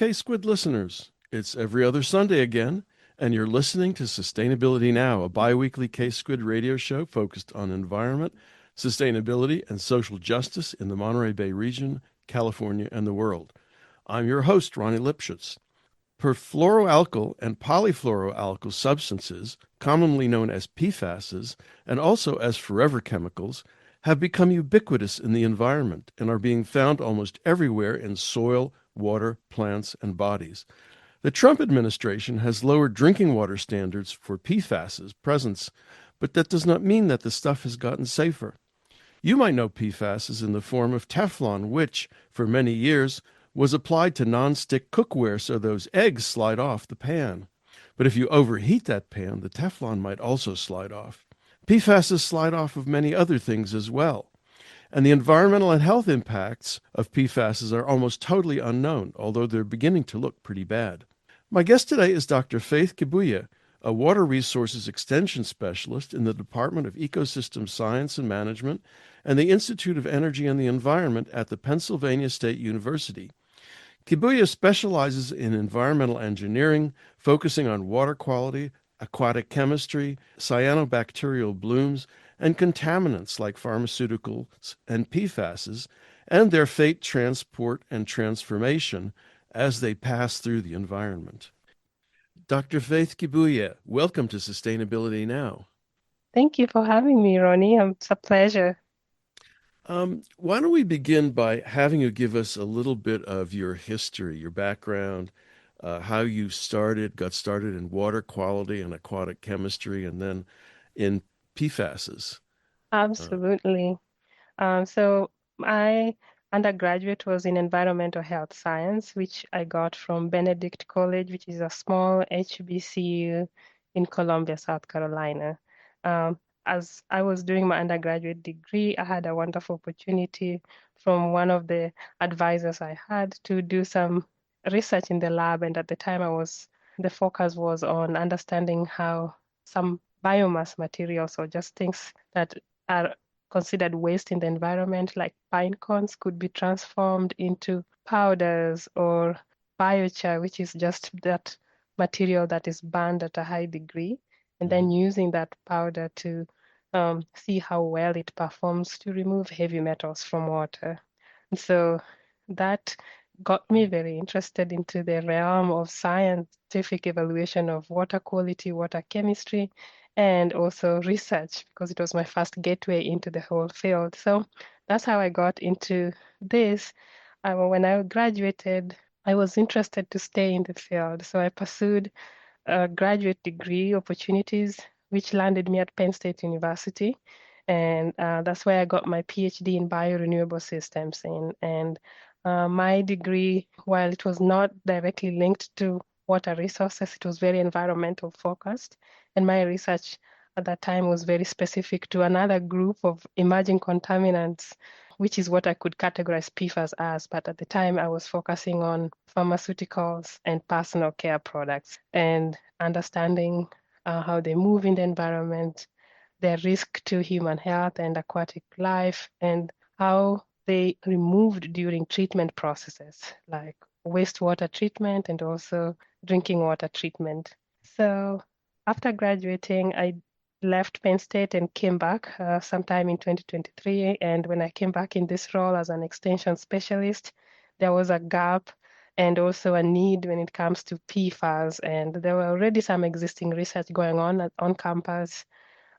KSQD listeners. It's every other Sunday again, and you're listening to Sustainability Now, a biweekly KSQD radio show focused on environment, sustainability, and social justice in the Monterey Bay region, California, and the world. I'm your host, Ronnie Lipschutz. Perfluoroalkyl and polyfluoroalkyl substances, commonly known as PFASs and also as forever chemicals, have become ubiquitous in the environment and are being found almost everywhere in soil, water, plants, and bodies. The Trump administration has lowered drinking water standards for PFASs presence, but that does not mean that the stuff has gotten safer. You might know PFASs in the form of Teflon, which, for many years, was applied to non-stick cookware so those eggs slide off the pan. But if you overheat that pan, the Teflon might also slide off. PFASs slide off of many other things as well. And the environmental and health impacts of PFASs are almost totally unknown, although they're beginning to look pretty bad. My guest today is Dr. Faith Kibuye, a water resources extension specialist in the Department of Ecosystem Science and Management and the Institute of Energy and the Environment at the Pennsylvania State University. Kibuye specializes in environmental engineering, focusing on water quality, aquatic chemistry, cyanobacterial blooms, and contaminants like pharmaceuticals and PFASs, and their fate, transport, and transformation as they pass through the environment. Dr. Faith Kibuye, welcome to Sustainability Now. Thank you for having me, Ronnie. It's a pleasure. Why don't we begin by having you give us a little bit of your history, your background, how you got started in water quality and aquatic chemistry, and then in PFASs. Uh, Absolutely. So my undergraduate was in environmental health science, which I got from Benedict College, which is a small HBCU in Columbia, South Carolina. Um, as I was doing my undergraduate degree, I had a wonderful opportunity from one of the advisors I had to do some research in the lab. And at the time, the focus was on understanding how some biomass materials or just things that are considered waste in the environment, like pine cones, could be transformed into powders or biochar, which is just that material that is burned at a high degree, and then mhm. using that powder to see how well it performs to remove heavy metals from water. And so that got me very interested into the realm of scientific evaluation of water quality, water chemistry, and also research because it was my first gateway into the whole field. So that's how I got into this. When I graduated, I was interested to stay in the field. So I pursued graduate degree opportunities, which landed me at Penn State University. And that's where I got my PhD in biorenewable systems in. And my degree, while it was not directly linked to water resources, it was very environmental focused. And my research at that time was very specific to another group of emerging contaminants, which is what I could categorize PFAS as. But at the time, I was focusing on pharmaceuticals and personal care products and understanding how they move in the environment, their risk to human health and aquatic life, and how they removed during treatment processes like wastewater treatment and also drinking water treatment. So after graduating, I left Penn State and came back sometime in 2023. And when I came back in this role as an extension specialist, there was a gap and also a need when it comes to PFAS. And there were already some existing research going on campus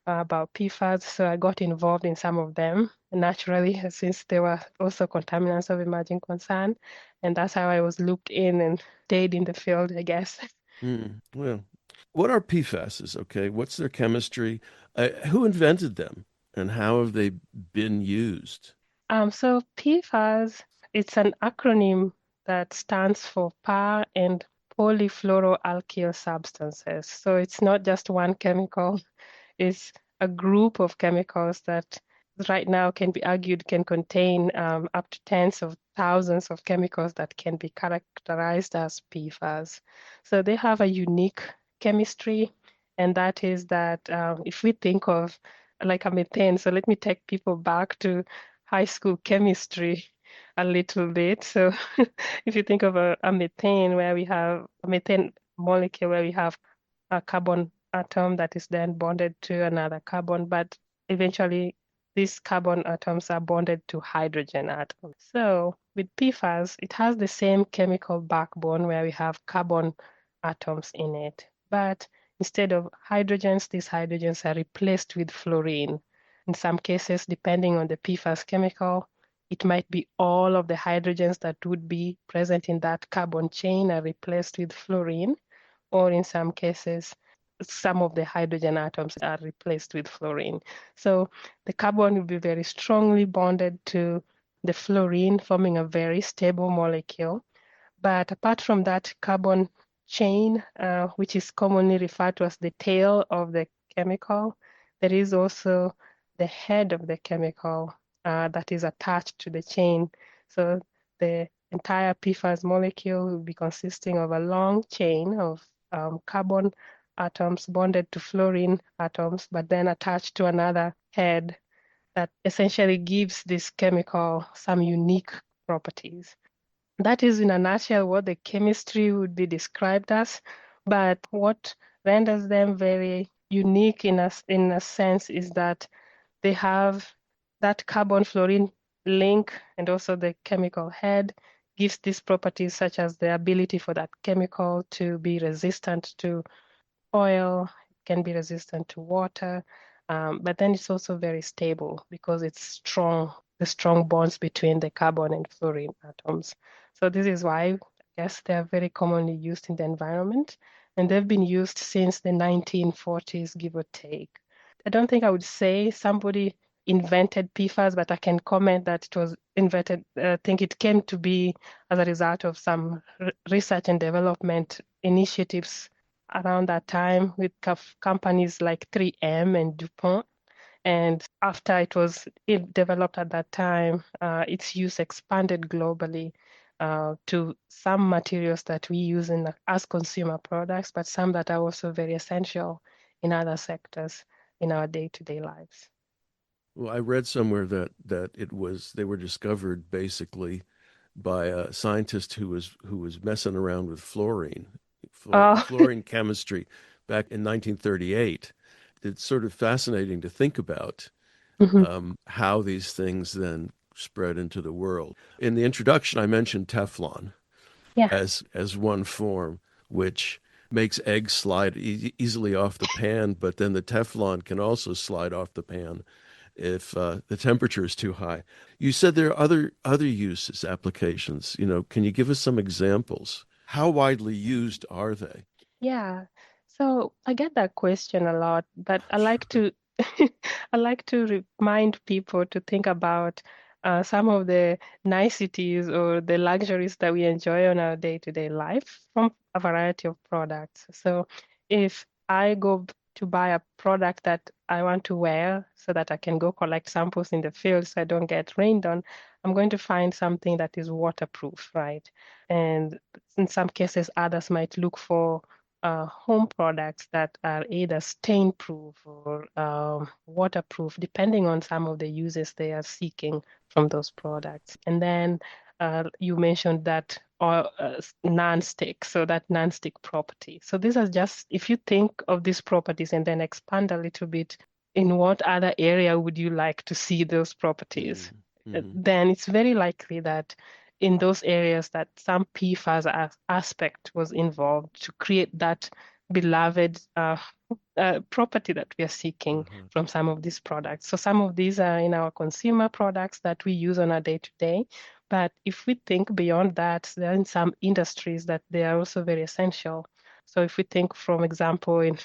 about PFAS. So I got involved in some of them naturally, since they were also contaminants of emerging concern. And that's how I was looped in and stayed in the field, I guess. Well, what are PFASs? Okay, what's their chemistry? Who invented them, and how have they been used? So PFAS, it's an acronym that stands for par and polyfluoroalkyl substances. So it's not just one chemical, it's a group of chemicals that right now can be argued can contain up to tens of thousands of chemicals that can be characterized as PFAS. So they have a unique chemistry, and that is that if we think of like a methane, so let me take people back to high school chemistry. a little bit. So if you think of a methane where we have a methane molecule where we have a carbon atom that is then bonded to another carbon, but eventually these carbon atoms are bonded to hydrogen atoms. So with PFAS, it has the same chemical backbone where we have carbon atoms in it, but instead of hydrogens, these hydrogens are replaced with fluorine. In some cases, depending on the PFAS chemical, it might be all of the hydrogens that would be present in that carbon chain are replaced with fluorine, or in some cases, some of the hydrogen atoms are replaced with fluorine. So the carbon will be very strongly bonded to the fluorine, forming a very stable molecule. But apart from that carbon chain, which is commonly referred to as the tail of the chemical, there is also the head of the chemical that is attached to the chain. So the entire PFAS molecule will be consisting of a long chain of carbon atoms bonded to fluorine atoms, but then attached to another head that essentially gives this chemical some unique properties. That is, in a nutshell, what the chemistry would be described as. But what renders them very unique in a sense is that they have that carbon fluorine link, and also the chemical head gives these properties such as the ability for that chemical to be resistant to oil, it can be resistant to water, but then it's also very stable because it's strong, the strong bonds between the carbon and fluorine atoms. So this is why I guess they are very commonly used in the environment, and they've been used since the 1940s, give or take. I don't think I would say somebody invented PFAS, but I can comment that it was invented. I think it came to be as a result of some research and development initiatives around that time with companies like 3M and DuPont. And after it was developed at that time, its use expanded globally to some materials that we use as consumer products, but some that are also very essential in other sectors in our day-to-day lives. Well, I read somewhere that they were discovered basically by a scientist who was messing around with Oh, fluorine chemistry back in 1938. It's sort of fascinating to think about mhm. how these things then spread into the world. In the introduction, I mentioned Teflon Yeah. as one form, which makes eggs slide easily off the pan, but then the Teflon can also slide off the pan if the temperature is too high. You said there are other uses, applications. Can you give us some examples? How widely used are they? Yeah. So I get that question a lot, but I like Sure. to I like to remind people to think about some of the niceties or the luxuries that we enjoy on our day-to-day life from a variety of products. So if I go to buy a product that I want to wear so that I can go collect samples in the field so I don't get rained on, I'm going to find something that is waterproof, right? And in some cases, others might look for home products that are either stain proof or waterproof, depending on some of the uses they are seeking from those products. And then you mentioned that non-stick, so that non-stick property. So these are just, if you think of these properties and then expand a little bit, in what other area would you like to see those properties? Mm-hmm. Then it's very likely that in those areas that some PFAS aspect was involved to create that beloved property that we are seeking Uh-huh. from some of these products. So some of these are in our consumer products that we use on a day-to-day. But if we think beyond that, there are in some industries that they are also very essential. So if we think, for example, in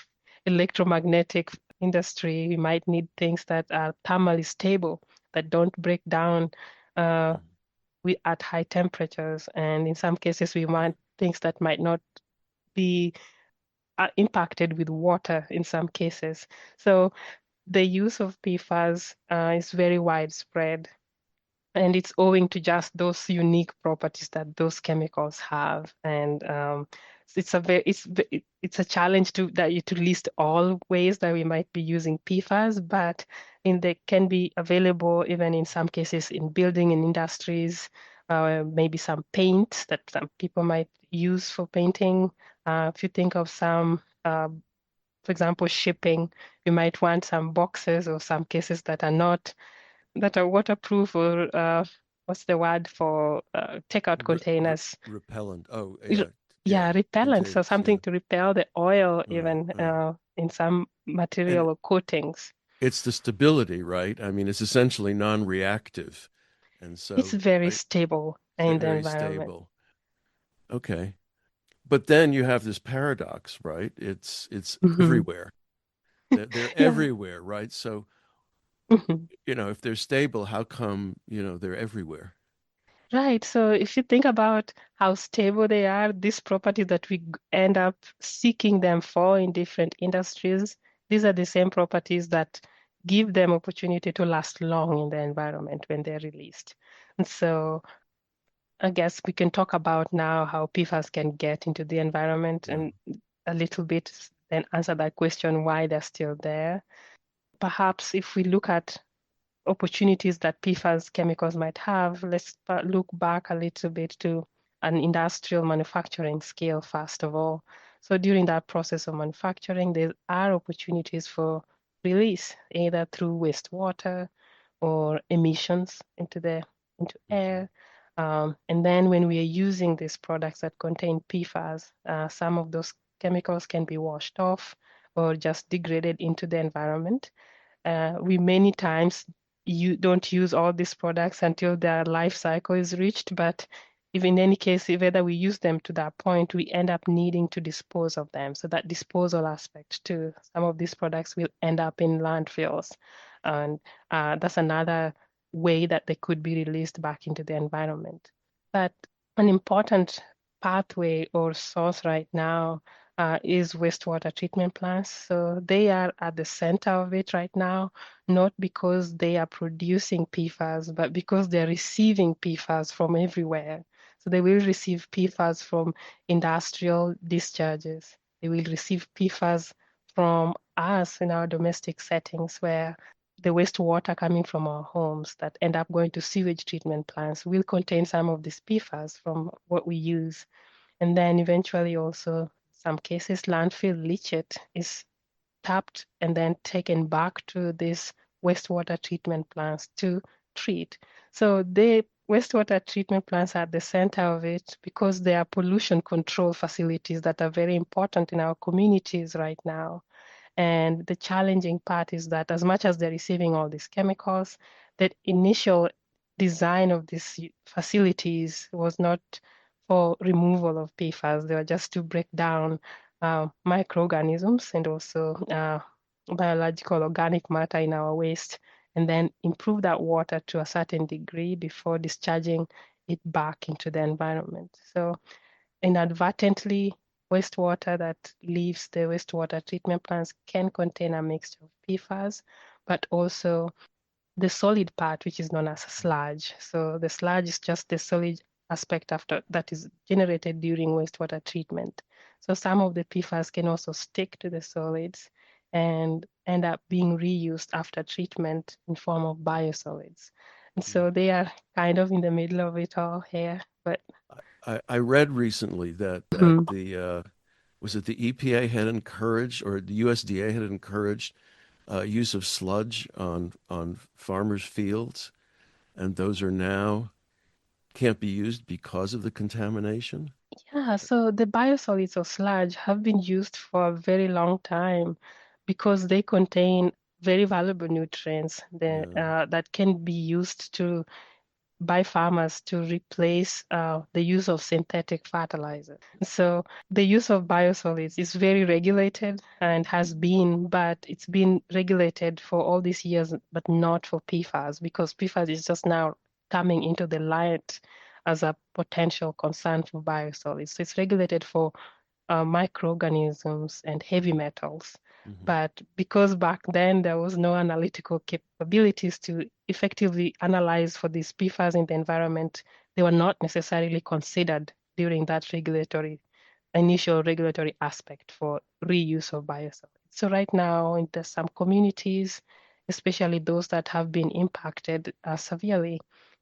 electromagnetic industry, we might need things that are thermally stable, that don't break down uh, at high temperatures. And in some cases, we want things that might not be impacted with water in some cases. So the use of PFAS is very widespread, and it's owing to just those unique properties that those chemicals have. And it's a challenge to list all ways that we might be using PFAS, but they can be available even in some cases in building and industries, maybe some paint that some people might use for painting. If you think of some, for example, shipping, you might want some boxes or some cases that are waterproof or what's the word for takeout containers? Repellent. Oh, R- yeah, yeah. Yeah, repellent. So Containers. something Yeah. to repel the oil Right. even Right. in some And material or coatings. it's the stability, right? I mean, it's essentially non-reactive, and It's so very stable in the very environment. stable. Okay. But then you have this paradox, right? It's Hmm. everywhere. They're Yeah. everywhere, right? So, Mhm. if they're stable, how come, they're everywhere? Right. So if you think about how stable they are, these properties that we end up seeking them for in different industries, these are the same properties that give them opportunity to last long in the environment when they're released. And so I guess we can talk about now how PFAS can get into the environment Yeah. and a little bit then answer that question why they're still there. Perhaps if we look at opportunities that PFAS chemicals might have, let's look back a little bit to an industrial manufacturing scale, first of all. So during that process of manufacturing, there are opportunities for release, either through wastewater or emissions into Hmm. air. And then when we are using these products that contain PFAS, some of those chemicals can be washed off or just degraded into the environment. We many times you don't use all these products until their life cycle is reached, but if in any case, if whether we use them to that point, we end up needing to dispose of them. So that disposal aspect too, some of these products will end up in landfills. And that's another way that they could be released back into the environment. But an important pathway or source right now is wastewater treatment plants. So they are at the center of it right now, not because they are producing PFAS, but because they're receiving PFAS from everywhere. So they will receive PFAS from industrial discharges. They will receive PFAS from us in our domestic settings where the wastewater coming from our homes that end up going to sewage treatment plants will contain some of this PFAS from what we use. And then eventually also some cases landfill leachate is tapped and then taken back to these wastewater treatment plants to treat. So the wastewater treatment plants are at the center of it because they are pollution control facilities that are very important in our communities right now. And the challenging part is that as much as they're receiving all these chemicals, that initial design of these facilities was not for removal of PFAS. They were just to break down microorganisms and also biological organic matter in our waste, and then improve that water to a certain degree before discharging it back into the environment. So inadvertently, wastewater that leaves the wastewater treatment plants can contain a mixture of PFAS, but also the solid part, which is known as sludge. So the sludge is just the solid aspect after that is generated during wastewater treatment. So some of the PFAS can also stick to the solids and end up being reused after treatment in form of biosolids. And so they are kind of in the middle of it all here, but I read recently that Mhm. the was it the EPA had encouraged, or the USDA had encouraged use of sludge on farmers' fields, and those are now can't be used because of the contamination. Yeah, so the biosolids or sludge have been used for a very long time because they contain very valuable nutrients Yeah. that can be used to by farmers to replace the use of synthetic fertilizer. So the use of biosolids is very regulated and has been, but it's been regulated for all these years, but not for PFAS because PFAS is just now coming into the light as a potential concern for biosolids. So it's regulated for microorganisms and heavy metals. Hmm. But because back then there was no analytical capabilities to effectively analyze for these PFAS in the environment, they were not necessarily considered during that initial regulatory aspect for reuse of biosolids. So right now, in some communities, especially those that have been impacted severely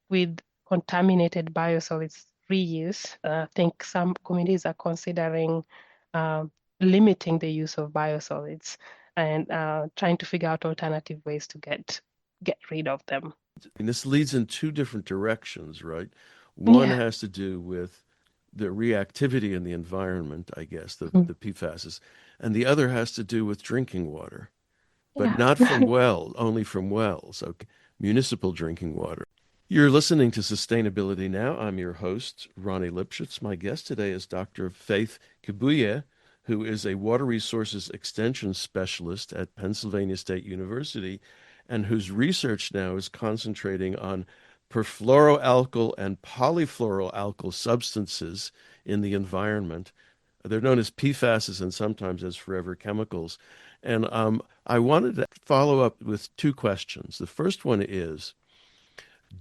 with contaminated biosolids reuse. I think some communities are considering limiting the use of biosolids and trying to figure out alternative ways to get rid of them. And this leads in two different directions, right? One Yeah. has to do with the reactivity in the environment, I guess, Mhm. the PFASs, and the other has to do with drinking water, but Yeah. not from well, only from wells, okay, municipal drinking water. You're listening to Sustainability Now. I'm your host, Ronnie Lipschitz. My guest today is Dr. Faith Kibuye, who is a water resources extension specialist at Pennsylvania State University and whose research now is concentrating on perfluoroalkyl and polyfluoroalkyl substances in the environment. They're known as PFASs and sometimes as forever chemicals. And I wanted to follow up with two questions. The first one is,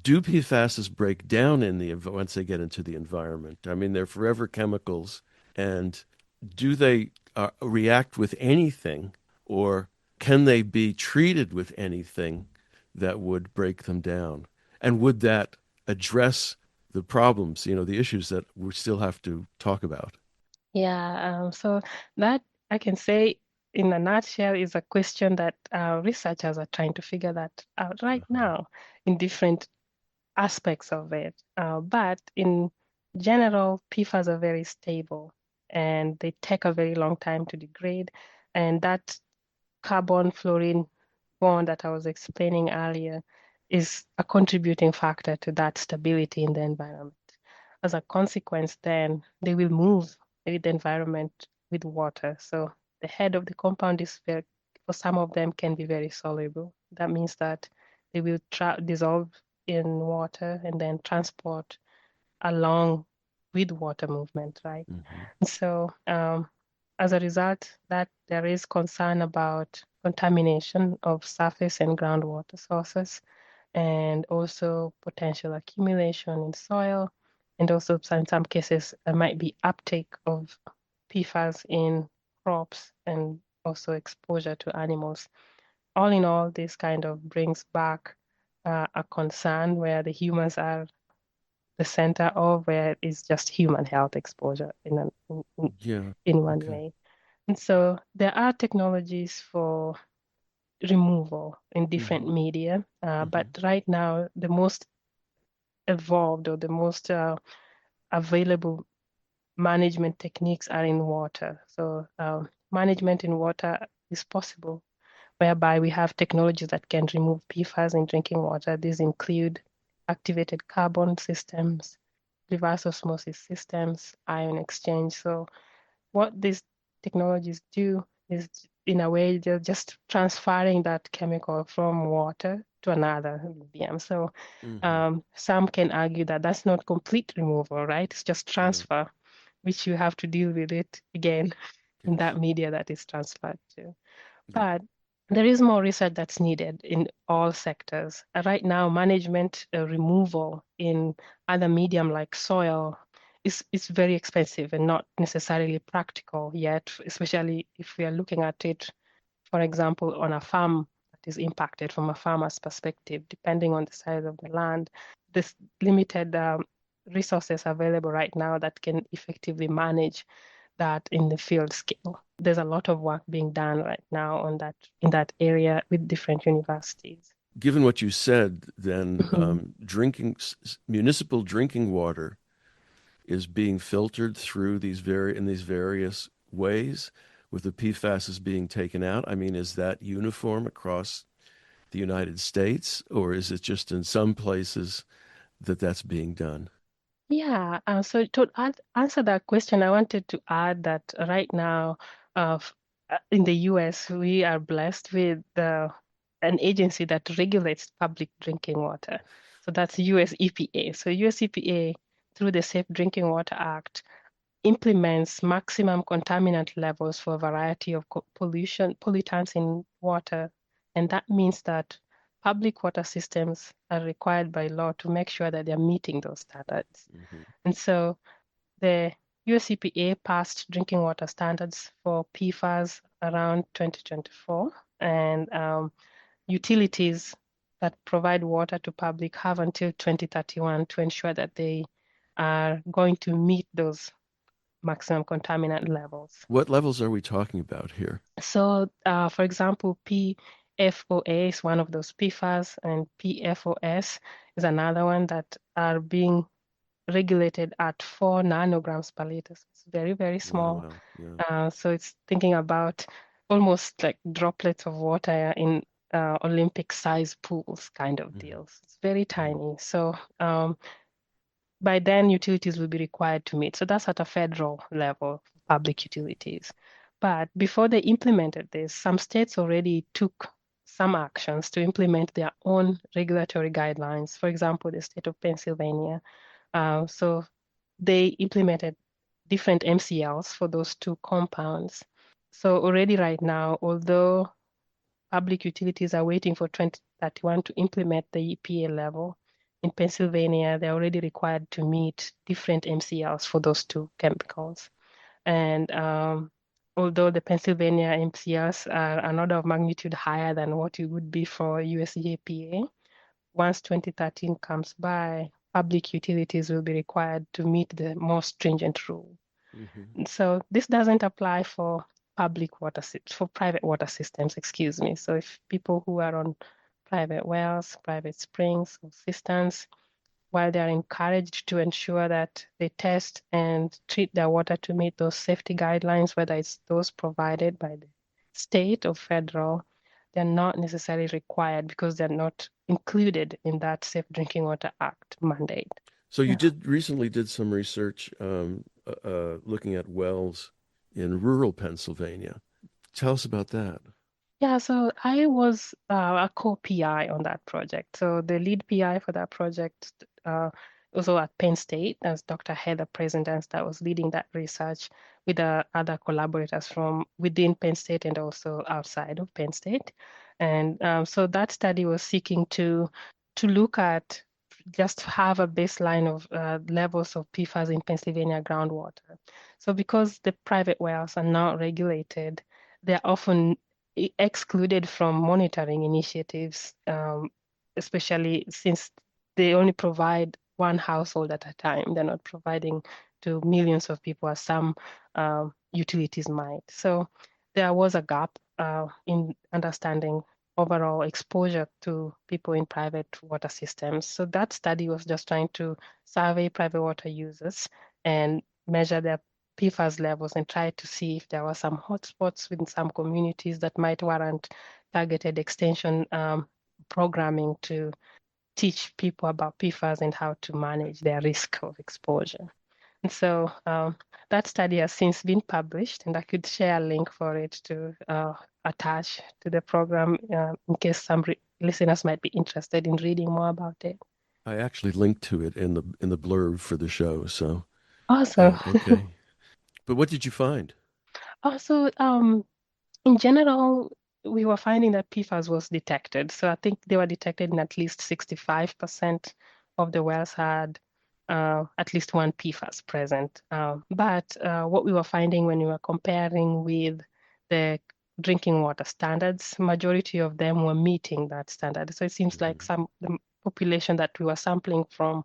do PFASs break down in the once they get into the environment? I mean, they're forever chemicals, and do they react with anything, or can they be treated with anything that would break them down? And would that address the problems, the issues that we still have to talk about? Yeah. So that I can say in a nutshell is a question that researchers are trying to figure that out right Uh-huh. now in different aspects of it. But in general, PFAS are very stable and they take a very long time to degrade. And that carbon fluorine bond that I was explaining earlier is a contributing factor to that stability in the environment. As a consequence, then they will move with the environment with water. So the head of the compound is very, for some of them, can be very soluble. That means that they will dissolve in water and then transport along with water movement, right? Hmm. So as a result, that there is concern about contamination of surface and groundwater sources, and also potential accumulation in soil, and also in some cases there might be uptake of PFAS in crops and also exposure to animals. All in all, this kind of brings back a concern where the humans are the center of, where it's just human health exposure Yeah. in one Okay. way. And so there are technologies for removal in different Hmm. media, but Hmm. right now the most evolved or the most available management techniques are in water. So management in water is possible, whereby we have technologies that can remove PFAS in drinking water. These include activated carbon systems, reverse osmosis systems, ion exchange. So what these technologies do is, in a way, they're just transferring that chemical from water to another medium. So Hmm. some can argue that that's not complete removal, right? It's just Right. transfer, which you have to deal with it again in Yes. that media that is transferred to. Yeah. But there is more research that's needed in all sectors. Right now, management removal in other medium like soil is very expensive and not necessarily practical yet, especially if we are looking at it, for example, on a farm that is impacted from a farmer's perspective, depending on the size of the land. This limited resources available right now that can effectively manage that in the field scale. There's a lot of work being done right now on that in that area with different universities. Given what you said, then Mhm. municipal drinking water is being filtered through in these various ways, with the PFAS being taken out. I mean, is that uniform across the United States, or is it just in some places that that's being done? Yeah, so to answer that question, I wanted to add that right now, in the US, we are blessed with an agency that regulates public drinking water. So that's US EPA. So US EPA, through the Safe Drinking Water Act, implements maximum contaminant levels for a variety of pollutants in water. And that means that public water systems are required by law to make sure that they're meeting those standards. Hmm. And so the US EPA passed drinking water standards for PFAS around 2024, and utilities that provide water to public have until 2031 to ensure that they are going to meet those maximum contaminant levels. What levels are we talking about here? So, for example, PFOA is one of those PFAS, and PFOS is another one that are being regulated at 4 nanograms per liter. So it's very, very Wow, small. wow. Yeah. So it's thinking about almost like droplets of water in Olympic size pools kind of Mhm. deals. It's very Right. tiny. So by then utilities will be required to meet. So that's at a federal level, public utilities. But before they implemented this, some states already took some actions to implement their own regulatory guidelines. For example, the state of Pennsylvania. So they implemented different MCLs for those two compounds. So already right now, although public utilities are waiting for 2031 to implement the EPA level, in Pennsylvania, they're already required to meet different MCLs for those two chemicals. And although the Pennsylvania MCLs are an order of magnitude higher than what it would be for US EPA, once 2013 comes by, public utilities will be required to meet the more stringent rule. Hmm. So this doesn't apply for for private water systems, excuse me. So if people who are on private wells, private springs or cisterns, while they are encouraged to ensure that they test and treat their water to meet those safety guidelines, whether it's those provided by the state or federal, they're not necessarily required because they're not included in that Safe Drinking Water Act mandate. So you Yeah. did recently did some research looking at wells in rural Pennsylvania. Tell us about that. Yeah, so I was a co-PI on that project. So the lead PI for that project also at Penn State, as Dr. Heather Presidents, that was leading that research with other collaborators from within Penn State and also outside of Penn State. And so that study was seeking to look at just have a baseline of levels of PFAS in Pennsylvania groundwater. So because the private wells are not regulated, they're often excluded from monitoring initiatives, especially since they only provide one household at a time. They're not providing to millions of people as some utilities might. So there was a gap in understanding overall exposure to people in private water systems. So that study was just trying to survey private water users and measure their PFAS levels and try to see if there were some hotspots within some communities that might warrant targeted extension programming to teach people about PFAS and how to manage their risk of exposure. And so that study has since been published, and I could share a link for it to attach to the program in case some listeners might be interested in reading more about it. I actually linked to it in the blurb for the show. So Awesome. okay. But what did you find? Also, in general, we were finding that PFAS was detected. So I think they were detected in at least 65% of the wells had at least one PFAS present. But what we were finding when we were comparing with the drinking water standards, majority of them were meeting that standard. So it seems like Hmm. the population that we were sampling from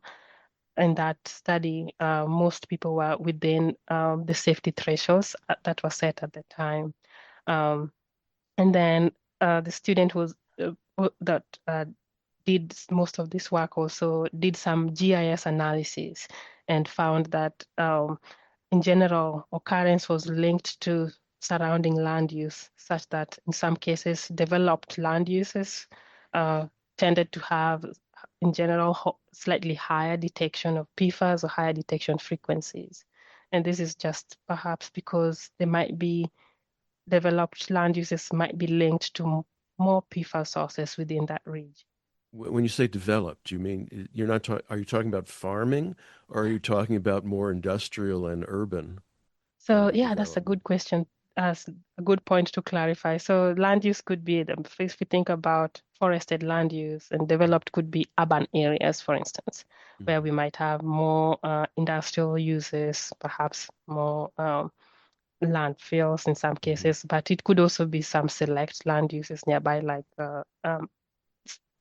in that study, most people were within the safety thresholds that were set at the time. Um, and then the student was that did most of this work also did some GIS analysis and found that in general, occurrence was linked to surrounding land use, such that in some cases, developed land uses uh, tended to have, in general, slightly higher detection of PFAS or higher detection frequencies. And this is just perhaps because they might be developed land uses might be linked to more PFAS sources within that region. When you say developed, you mean you're not are you talking about farming or are you talking about more industrial and urban So yeah, that's a development? good question. As a good point to clarify. So land use could be if we think about forested land use and developed could be urban areas, for instance, where we Hmm. might have more industrial uses, perhaps more landfills in some Hmm. cases, but it could also be some select land uses nearby, like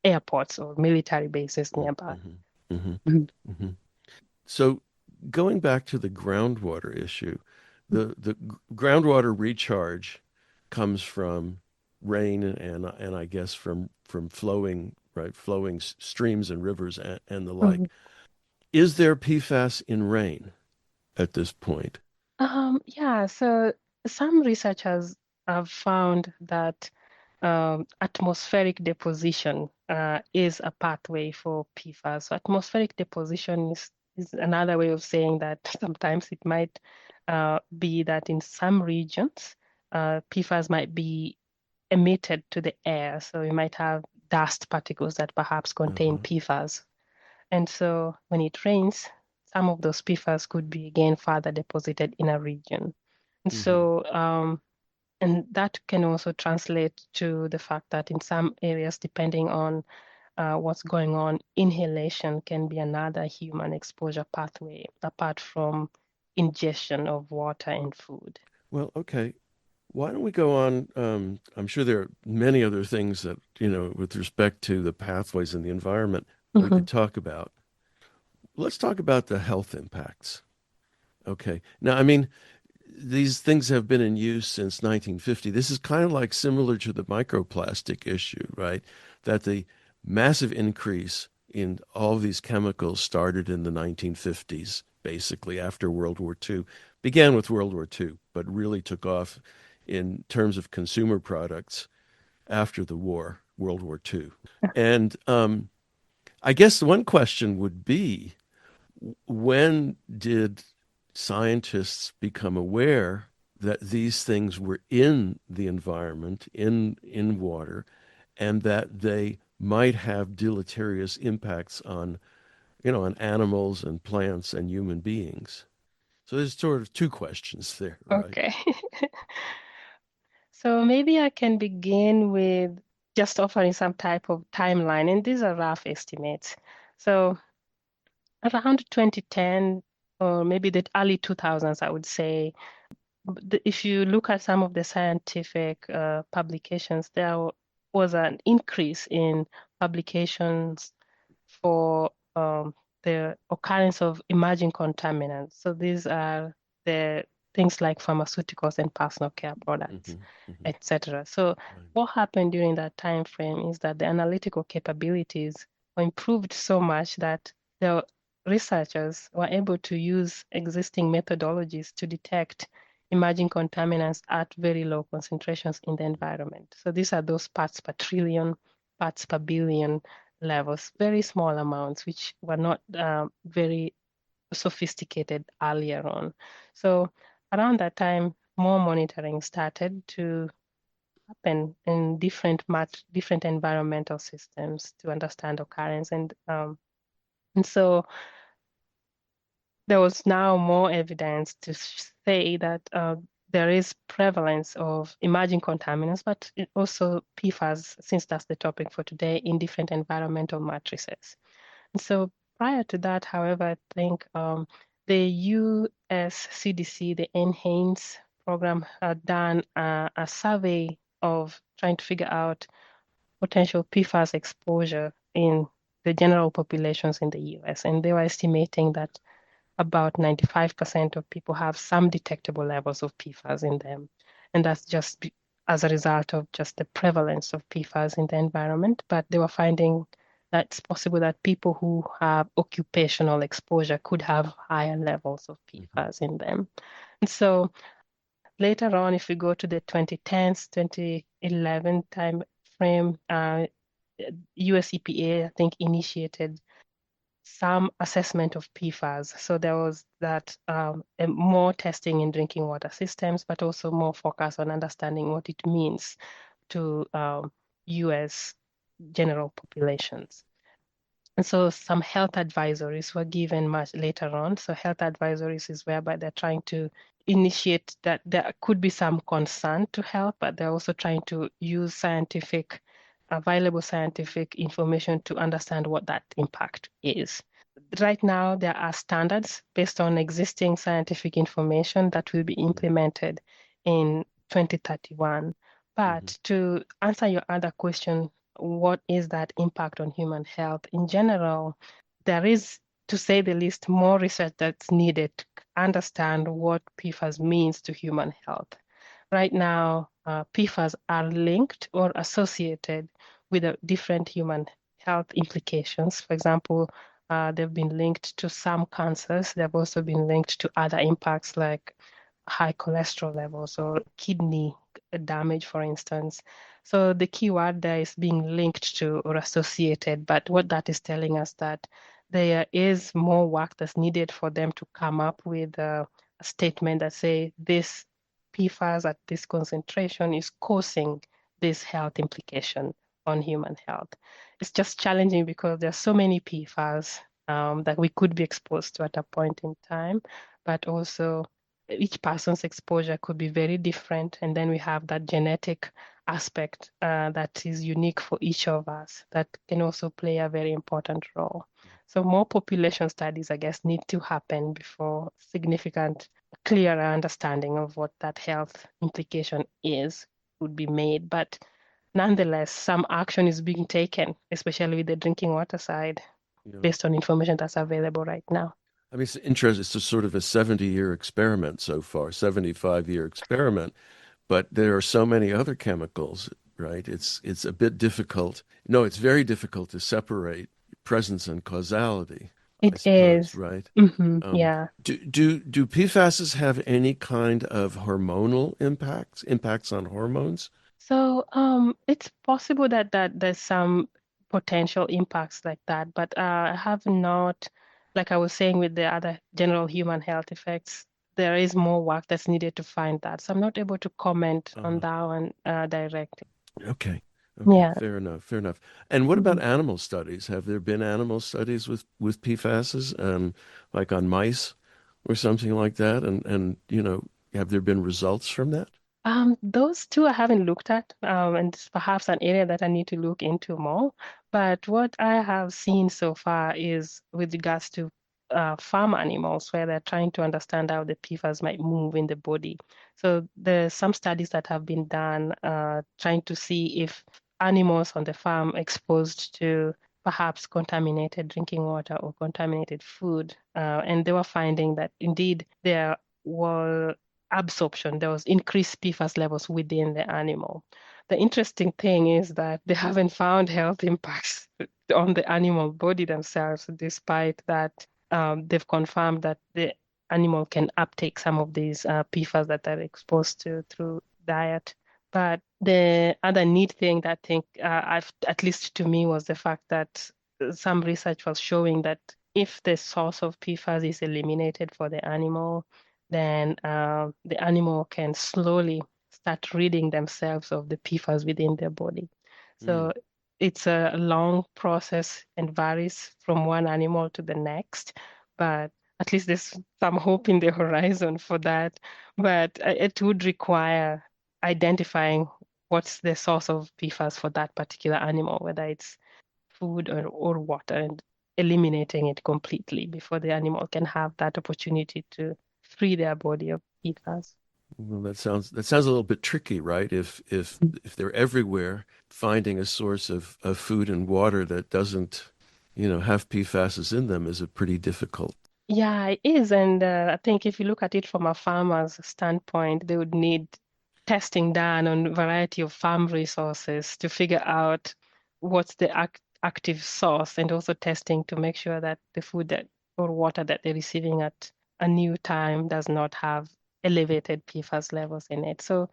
airports or military bases nearby. Mm-hmm. Mm-hmm. Mhm. Mm-hmm. So going back to the groundwater issue, the groundwater recharge comes from rain and I guess from flowing flowing streams and rivers and the like. Mhm. Is there PFAS in rain at this point? Yeah, so some researchers have found that atmospheric deposition is a pathway for PFAS. So atmospheric deposition is another way of saying that sometimes it might be that in some regions, PFAS might be emitted to the air. So you might have dust particles that perhaps contain Uh-huh. PFAS. And so when it rains, some of those PFAS could be again further deposited in a region. And Mm-hmm. so, and that can also translate to the fact that in some areas, depending on what's going on, inhalation can be another human exposure pathway apart from ingestion of water and food. Well, okay. Why don't we go on? I'm sure there are many other things that, with respect to the pathways in the environment we Mhm. could talk about. Let's talk about the health impacts. Okay. Now, I mean, these things have been in use since 1950. This is kind of like similar to the microplastic issue, right? That the massive increase in all of these chemicals started in the 1950s, basically after World War II. Began with World War II, but really took off in terms of consumer products after the war, World War II. And I guess one question would be, when did scientists become aware that these things were in the environment, in water, and that they might have deleterious impacts on animals and plants and human beings? So there's sort of two questions there, right? Okay. So maybe I can begin with just offering some type of timeline, and these are rough estimates. So around 2010 or maybe the early 2000s, I would say, if you look at some of the scientific publications, there was an increase in publications for the occurrence of emerging contaminants. So these are the things like pharmaceuticals and personal care products, Hmm. Hmm. etc. So Right. what happened during that time frame is that the analytical capabilities were improved so much that the researchers were able to use existing methodologies to detect emerging contaminants at very low concentrations in the environment. So these are those parts per trillion, parts per billion levels, very small amounts, which were not very sophisticated earlier on. So around that time, more monitoring started to happen in different environmental systems to understand occurrence, and so there was now more evidence to say that there is prevalence of emerging contaminants, but also PFAS, since that's the topic for today, in different environmental matrices. And so prior to that, however, I think the US CDC, the NHANES program, had done a survey of trying to figure out potential PFAS exposure in the general populations in the US. And they were estimating that about 95% of people have some detectable levels of PFAS in them. And that's just as a result of just the prevalence of PFAS in the environment. But they were finding that it's possible that people who have occupational exposure could have higher levels of Hmm. PFAS in them. And so later on, if we go to the 2010s, 2011 time frame, US EPA, I think, initiated some assessment of PFAS. So there was that more testing in drinking water systems, but also more focus on understanding what it means to US general populations. And so some health advisories were given much later on. So health advisories is whereby they're trying to initiate that there could be some concern to health, but they're also trying to use available scientific information to understand what that impact is. Right now, there are standards based on existing scientific information that will be implemented in 2031. But Hmm. to answer your other question what is that impact on human health? In general, there is, to say the least, more research that's needed to understand what PFAS means to human health. Right now, PFAS are linked or associated with different human health implications. For example, they've been linked to some cancers. They've also been linked to other impacts like high cholesterol levels or kidney damage, for instance. So the key word there is being linked to or associated, but what that is telling us that there is more work that's needed for them to come up with a statement that say this PFAS at this concentration is causing this health implication on human health. It's just challenging because there are so many PFAS that we could be exposed to at a point in time, but also each person's exposure could be very different. And then we have that genetic aspect that is unique for each of us that can also play a very important role. So more population studies, I guess, need to happen before significant, clearer understanding of what that health implication is would be made. But nonetheless, some action is being taken, especially with the drinking water side, Yeah. based on information that's available right now. I mean, it's interesting. It's a sort of a 70-year experiment so far, 75-year experiment, but there are so many other chemicals, right? It's a bit difficult. No, it's very difficult to separate presence and causality, I It suppose, is. right? Yeah. Do PFASs have any kind of hormonal impacts on hormones? So it's possible that there's some potential impacts like that, but I have not, like I was saying with the other general human health effects, there is more work that's needed to find that. So I'm not able to comment on Uh, that one directly. okay. Okay, Yeah. fair enough, fair enough. And what about Mhm. animal studies? Have there been animal studies with PFASs, like on mice or something like that? And have there been results from that? Those two I haven't looked at, and it's perhaps an area that I need to look into more. But what I have seen so far is with regards to farm animals, where they're trying to understand how the PFAS might move in the body. So there's some studies that have been done trying to see if animals on the farm exposed to perhaps contaminated drinking water or contaminated food, and they were finding that indeed there were absorption, there was increased PFAS levels within the animal. The interesting thing is that they haven't found health impacts on the animal body themselves, despite that they've confirmed that the animal can uptake some of these PFAS that they're exposed to through diet. But the other neat thing that I think I've, at least to me, was the fact that some research was showing that if the source of PFAS is eliminated for the animal, then the animal can slowly start ridding themselves of the PFAS within their body. Mm, So it's a long process and varies from one animal to the next, but at least there's some hope in the horizon for that. But it would require identifying what's the source of PFAS for that particular animal, whether it's food or water, and eliminating it completely before the animal can have that opportunity to free their body of PFAS. well, that sounds a little bit tricky, right? If they're everywhere, finding a source of food and water that doesn't, have PFASs in them is a pretty difficult. Yeah, it is. And I think if you look at it from a farmer's standpoint, they would need testing done on a variety of farm resources to figure out what's the active source, and also testing to make sure that the food that or water that they're receiving at a new time does not have elevated PFAS levels in it. So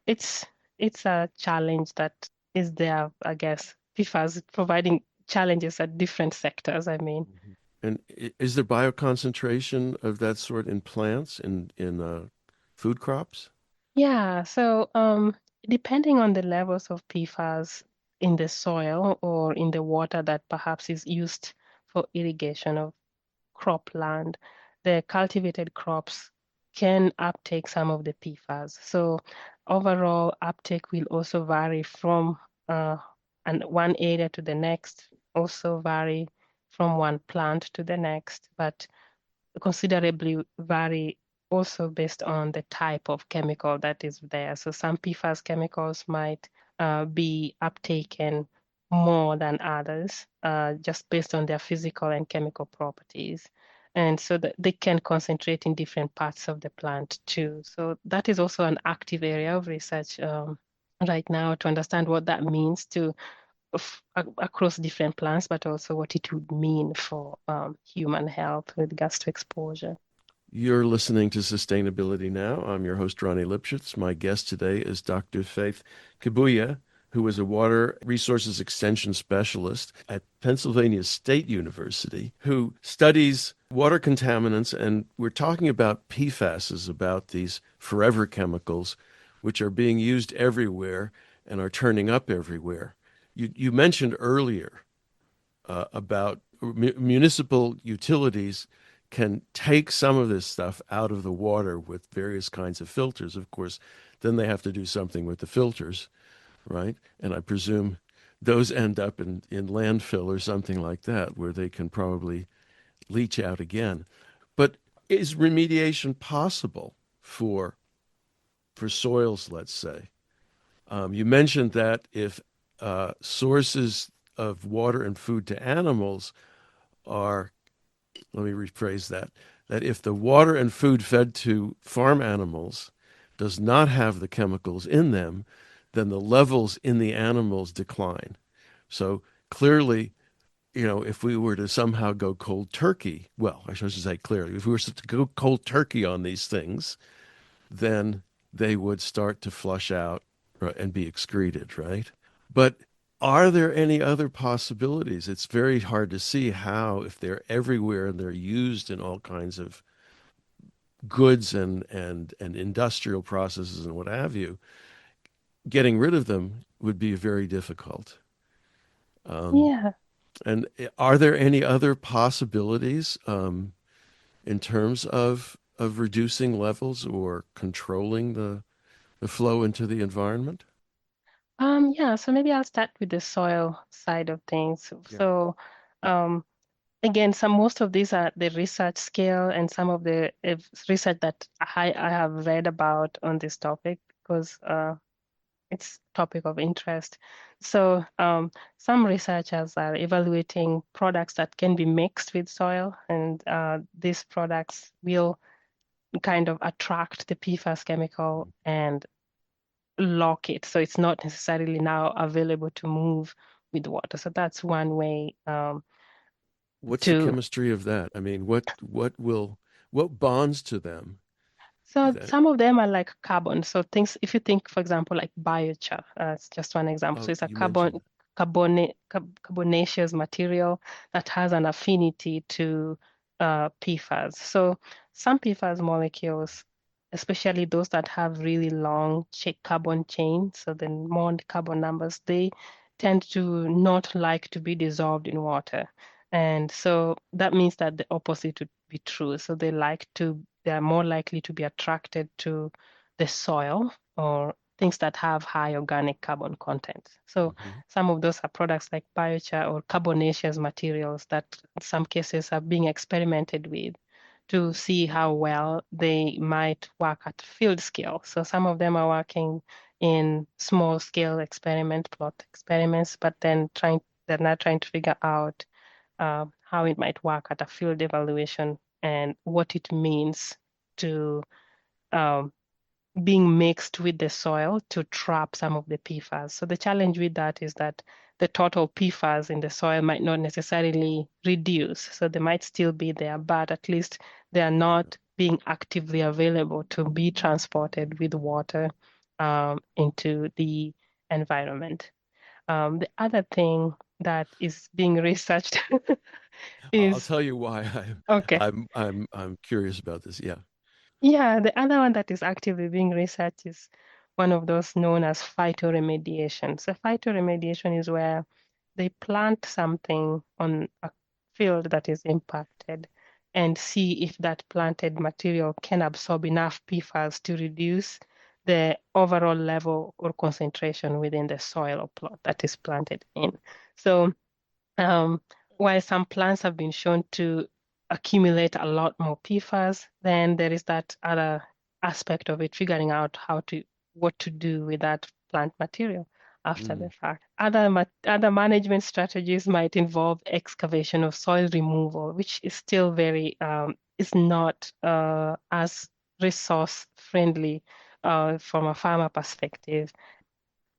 it's it's a challenge that is there, I guess. PFAS providing challenges at different sectors, I mean. Mhm. And is there bioconcentration of that sort in plants in food crops? Yeah, so depending on the levels of PFAS in the soil or in the water that perhaps is used for irrigation of cropland, the cultivated crops can uptake some of the PFAS. So overall uptake will also vary from and one area to the next, also vary from one plant to the next, but considerably vary also based on the type of chemical that is there. So some PFAS chemicals might be uptaken more than others, just based on their physical and chemical properties. And so that they can concentrate in different parts of the plant too. So that is also an active area of research right now to understand what that means to across different plants, but also what it would mean for human health with regards to exposure. You're listening to Sustainability Now. I'm your host, Ronnie Lipschitz. My guest today is Dr. Faith Kibuye, who is a water resources extension specialist at Pennsylvania State University, who studies water contaminants. And we're talking about PFASs, about these forever chemicals, which are being used everywhere and are turning up everywhere. You mentioned earlier about municipal utilities can take some of this stuff out of the water with various kinds of filters. Of course, then they have to do something with the filters, right? And I presume those end up in landfill or something like that, where they can probably leach out again. But is remediation possible for soils, let's say? You mentioned that if sources of water and food to animals are, let me rephrase that, that if the water and food fed to farm animals does not have the chemicals in them, then the levels in the animals decline. So clearly, if we were to somehow go cold turkey, well, I should say clearly, if we were to go cold turkey on these things, then they would start to flush out and be excreted, right? But are there any other possibilities? It's very hard to see how, if they're everywhere and they're used in all kinds of goods and industrial processes and what have you, getting rid of them would be very difficult. Um, Yeah. and are there any other possibilities in terms of reducing levels or controlling the flow into the environment? Yeah, so maybe I'll start with the soil side of things. Yeah. So, um, again, most of these are the research scale and some of the research that I have read about on this topic because it's topic of interest. So, some researchers are evaluating products that can be mixed with soil, and these products will kind of attract the PFAS chemical and lock it. So it's not necessarily now available to move with water. So that's one way What's the to. chemistry of that? I mean, what bonds to them So that, some of them are like carbon. So things, if you think, for example, like biochar, it's just one example. So oh, it's a you mentioned. carbonaceous material that has an affinity to PFAS. So some PFAS molecules, especially those that have really long carbon chains, so the more the carbon numbers, they tend to not like to be dissolved in water. And so that means that the opposite would be true. So they are more likely to be attracted to the soil or things that have high organic carbon content. So Mhm. some of those are products like biochar or carbonaceous materials that in some cases are being experimented with to see how well they might work at field scale. So some of them are working in small scale plot experiments, but then they're not trying to figure out how it might work at a field evaluation and what it means to um, being mixed with the soil to trap some of the PFAS. So the challenge with that is that the total PFAS in the soil might not necessarily reduce. So they might still be there, but at least they are not being actively available to be transported with water into the environment. The other thing that is being researched I'll is tell you why okay. I'm curious about this. Yeah. Yeah, the other one that is actively being researched is one of those known as phytoremediation. So phytoremediation is where they plant something on a field that is impacted and see if that planted material can absorb enough PFAS to reduce the overall level or concentration within the soil or plot that is planted in. So um, while some plants have been shown to accumulate a lot more PFAS, then there is that other aspect of it, figuring out what to do with that plant material. after the Mm. fact. Other management strategies might involve excavation of soil removal, which is still very is not as resource friendly from a farmer perspective.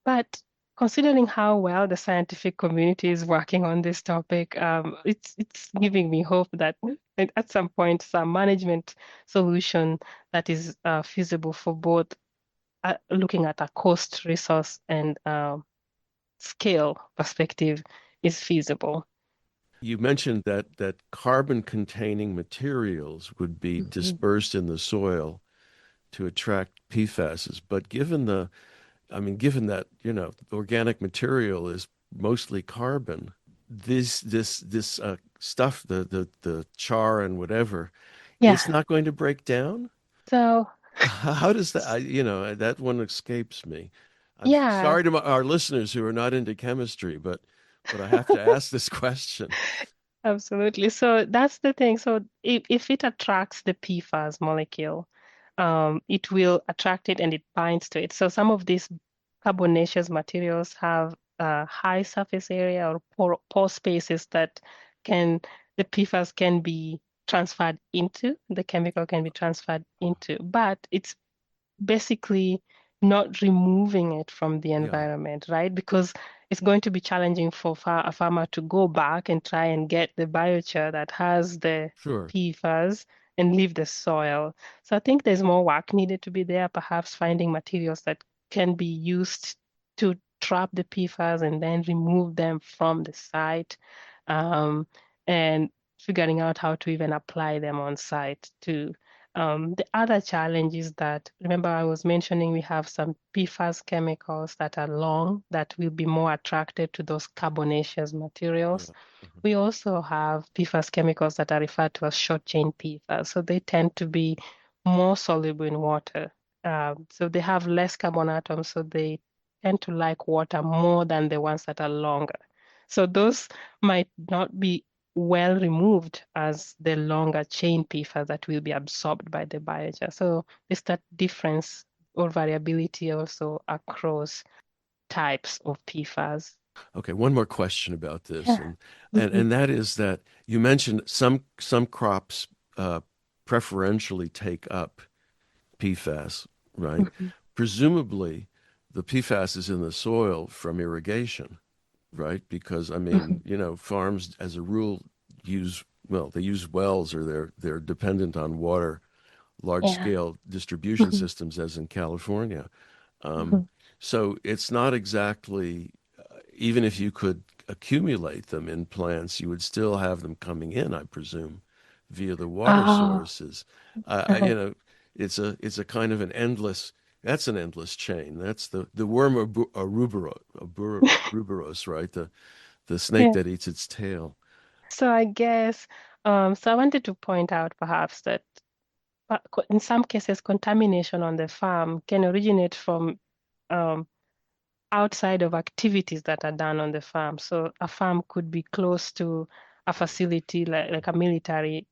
But considering how well the scientific community is working on this topic, it's giving me hope that at some point some management solution that is feasible for both looking at a cost, resource, and scale perspective is feasible. You mentioned that carbon-containing materials would be Mhm. dispersed in the soil to attract PFASs, but given that, organic material is mostly carbon, this stuff, the char and whatever, Yeah. it's not going to break down? So, How does that, that one escapes me. I'm yeah. sorry to our listeners who are not into chemistry, but I have to ask this question. Absolutely. So that's the thing. So if it attracts the PFAS molecule, it will attract it and it binds to it. So some of these carbonaceous materials have high surface area or pore spaces that can the PFAS can be transferred into, the chemical can be transferred into, but it's basically not removing it from the Yeah, environment, right? Because it's going to be challenging for a farmer to go back and try and get the biochar that has the sure. PFAS and leave the soil. So I think there's more work needed to be there, perhaps finding materials that can be used to trap the PFAS and then remove them from the site, um, and figuring out how to even apply them on site to the other challenge is that, remember, I was mentioning we have some PFAS chemicals that are long that will be more attracted to those carbonaceous Yeah. materials. Uh-huh. We also have PFAS chemicals that are referred to as short chain PFAS. So they tend to be more soluble in water. So they have less carbon atoms, so they tend to like water more than the ones that are longer. So those might not be well removed as the longer chain PFAS that will be absorbed by the biochar. So there's that difference or variability also across types of PFAS. Okay, one more question about this, Yeah. Mhm. and that is that you mentioned some crops uh, preferentially take up PFAS, right? Mhm. Presumably, the PFAS is in the soil from irrigation, right? Because I mean, Mhm. farms as a rule they use wells or they're dependent on water, large Yeah. scale distribution Mhm. systems, as in California. Um, Mhm. so it's not exactly, even if you could accumulate them in plants, you would still have them coming in, I presume, via the water Oh. sources. Uh-huh. It's a kind of an endless. That's an endless chain. That's the worm Ouroboros, right? The snake Yeah. that eats its tail. So I guess, so I wanted to point out perhaps that in some cases, contamination on the farm can originate from um, outside of activities that are done on the farm. So a farm could be close to a facility like a military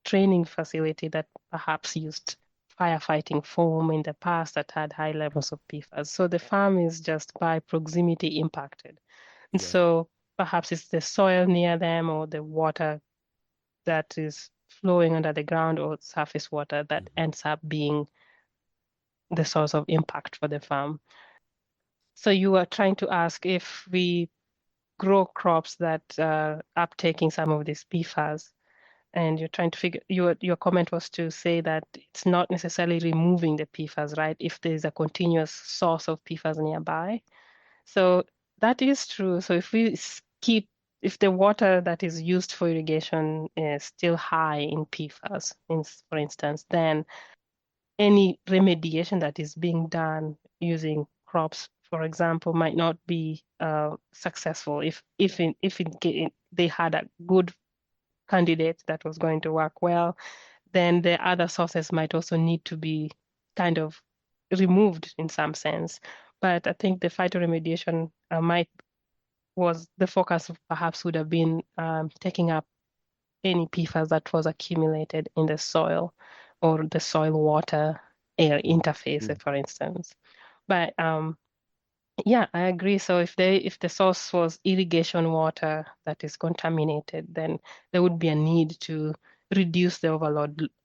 training facility that perhaps used firefighting foam in the past that had high levels of PFAS. So the farm is just by proximity impacted. And Yeah. so perhaps it's the soil near them or the water that is flowing under the ground or surface water that Mhm. ends up being the source of impact for the farm. So you are trying to ask if we grow crops that are uptaking some of these PFAS, and you're trying to figure your comment was to say that it's not necessarily removing the PFAS, right? If there's a continuous source of PFAS nearby. So that is true. So if the water that is used for irrigation is still high in PFAS, for instance, then any remediation that is being done using crops, for example, might not be successful they had a good candidate that was going to work well, then the other sources might also need to be kind of removed in some sense. But I think the phytoremediation might was the focus of perhaps would have been taking up any PFAS that was accumulated in the soil or the soil water air interface, Mhm. for instance. But Yeah, I agree. So if the source was irrigation water that is contaminated, then there would be a need to reduce the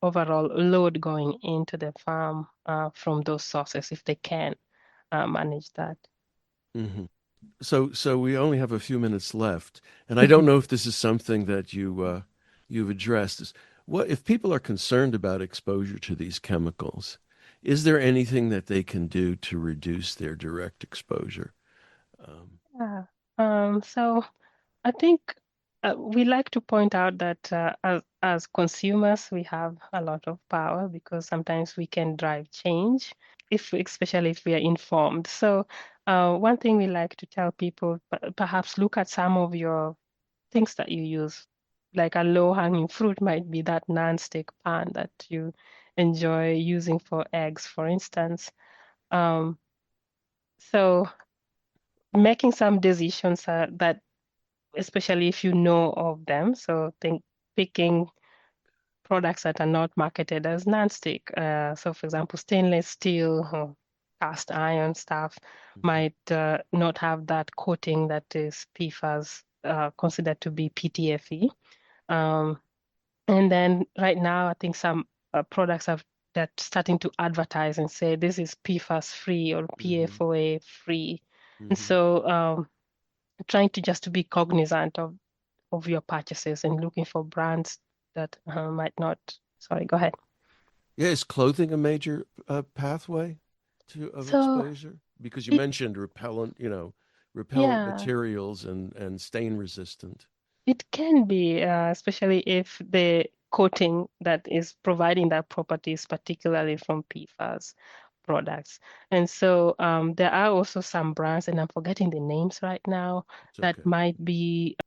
overall load going into the farm from those sources if they can manage that. Hmm. So we only have a few minutes left, and I don't know if this is something that you've addressed. What if people are concerned about exposure to these chemicals? Is there anything that they can do to reduce their direct exposure? Um, Yeah. So I think we like to point out that as consumers, we have a lot of power because sometimes we can drive change, if especially if we are informed. So one thing we like to tell people, perhaps look at some of your things that you use. Like a low-hanging fruit might be that non-stick pan that you enjoy using for eggs, for instance. Um, so making some decisions that especially if you know of them. So think picking products that are not marketed as nonstick. So for example, stainless steel or cast iron stuff mhm, might not have that coating that is PFAS considered to be PTFE. Um, and then right now, I think some products have that starting to advertise and say this is PFAS free or mhm, PFOA free. And mhm. so trying to just to be cognizant of your purchases and looking for brands that might not. Sorry, go ahead. Yeah, is clothing a major pathway to of So exposure? Because you it, mentioned repellent yeah, materials and stain resistant. it can be, especially if the coating that is providing that property is particularly from PFAS products. And so there are also some brands, and I'm forgetting the names right now, It's that okay. might be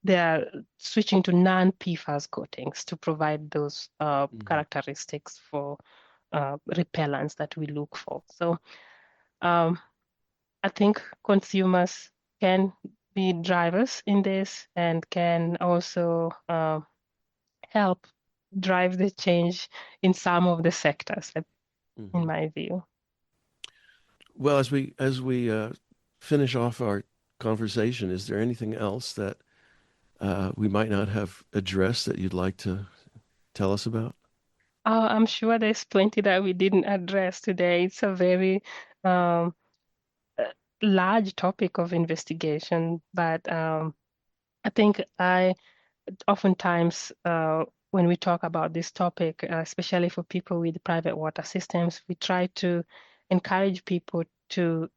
they are switching to non-PFAS coatings to provide those Hmm. characteristics for repellents that we look for. So um, I think consumers can be drivers in this and can also help drive the change in some of the sectors, in Hmm. my view. Well, as we finish off our conversation, is there anything else that we might not have addressed that you'd like to tell us about? I'm sure there's plenty that we didn't address today. It's a very um, uh, large topic of investigation, but I think I oftentimes, when we talk about this topic, especially for people with private water systems, we try to encourage people to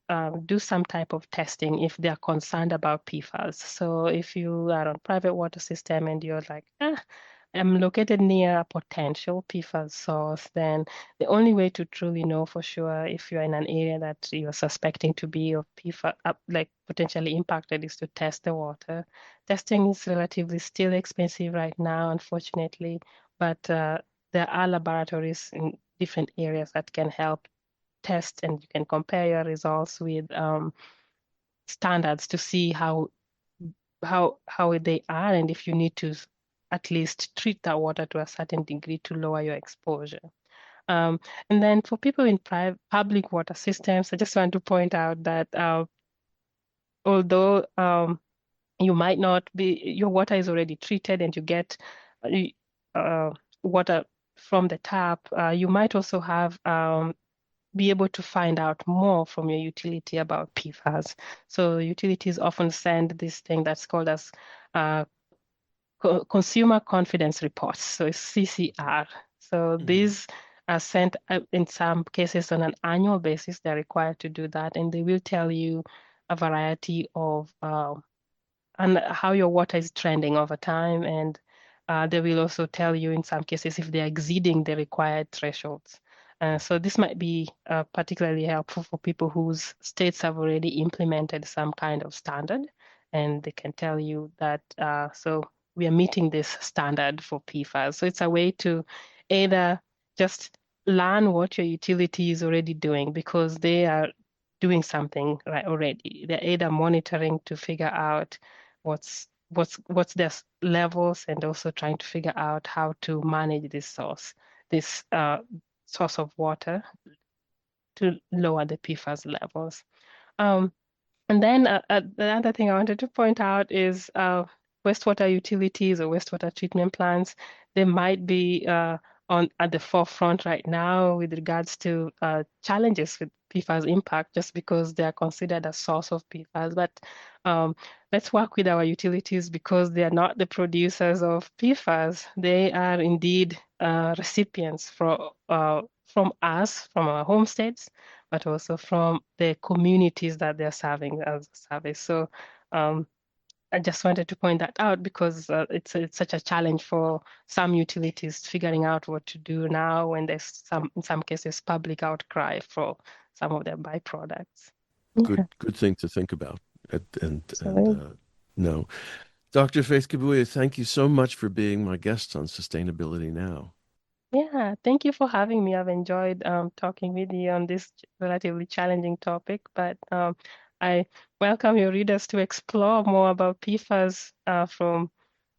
do some type of testing if they are concerned about PFAS. So if you are on private water system and you're like, I'm located near a potential PFAS source, then the only way to truly know for sure if you're in an area that you're suspecting to be of PFAS, like potentially impacted, is to test the water. Testing is relatively still expensive right now, unfortunately, but there are laboratories in different areas that can help test, and you can compare your results with standards to see how they are, and if you need to at least treat that water to a certain degree to lower your exposure. Um, and then for people in public water systems, I just want to point out that although you might not be, your water is already treated and you get uh, water from the tap, you might also have be able to find out more from your utility about PFAS. So utilities often send this thing that's called as uh, consumer confidence reports, so it's CCR. So Hmm. these are sent in some cases on an annual basis. They're required to do that, and they will tell you a variety of and how your water is trending over time. And they will also tell you in some cases if they're exceeding the required thresholds. So this might be particularly helpful for people whose states have already implemented some kind of standard, and they can tell you that so we are meeting this standard for PFAS. So it's a way to either just learn what your utility is already doing because they are doing something right already. They're either monitoring to figure out what's their levels and also trying to figure out how to manage this source of water to lower the PFAS levels. Um, And then the other thing I wanted to point out is wastewater utilities or wastewater treatment plants. They might be on at the forefront right now with regards to challenges with PFAS impact, just because they are considered a source of PFAS. But um, let's work with our utilities because they are not the producers of PFAS. They are indeed recipients from us, from our home states, but also from the communities that they're serving as a service. So um, I just wanted to point that out because it's such a challenge for some utilities figuring out what to do now when there's in some cases, public outcry for some of their byproducts. Yeah, Good thing to think about. And absolutely. no. Dr. Faith Kibuye, thank you so much for being my guest on Sustainability Now. Yeah, thank you for having me. I've enjoyed talking with you on this relatively challenging topic, but I welcome your readers to explore more about PFAS from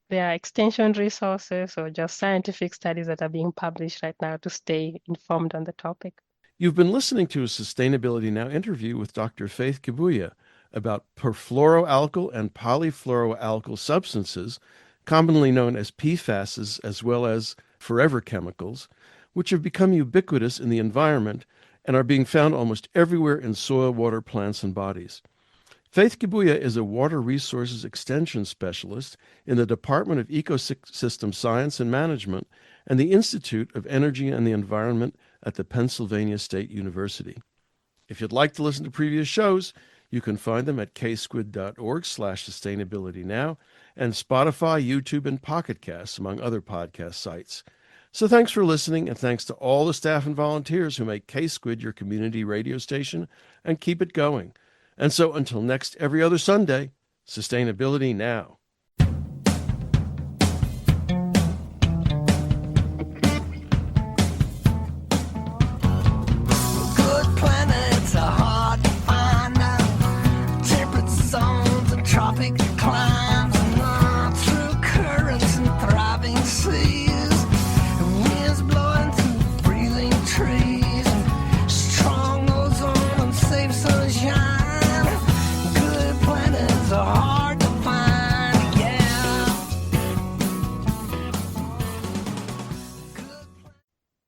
their extension resources or just scientific studies that are being published right now to stay informed on the topic. You've been listening to a Sustainability Now interview with Dr. Faith Kibuye about perfluoroalkyl and polyfluoroalkyl substances, commonly known as PFASs, as well as forever chemicals, which have become ubiquitous in the environment and are being found almost everywhere in soil, water, plants, and bodies. Faith Kibuye is a water resources extension specialist in the Department of Ecosystem Science and Management and the Institute of Energy and the Environment at the Pennsylvania State University. If you'd like to listen to previous shows, you can find them at ksquid.org/sustainabilitynow and Spotify, YouTube, and Pocket Casts, among other podcast sites. So thanks for listening, and thanks to all the staff and volunteers who make KSQD your community radio station and keep it going. And so until next every other Sunday, Sustainability Now.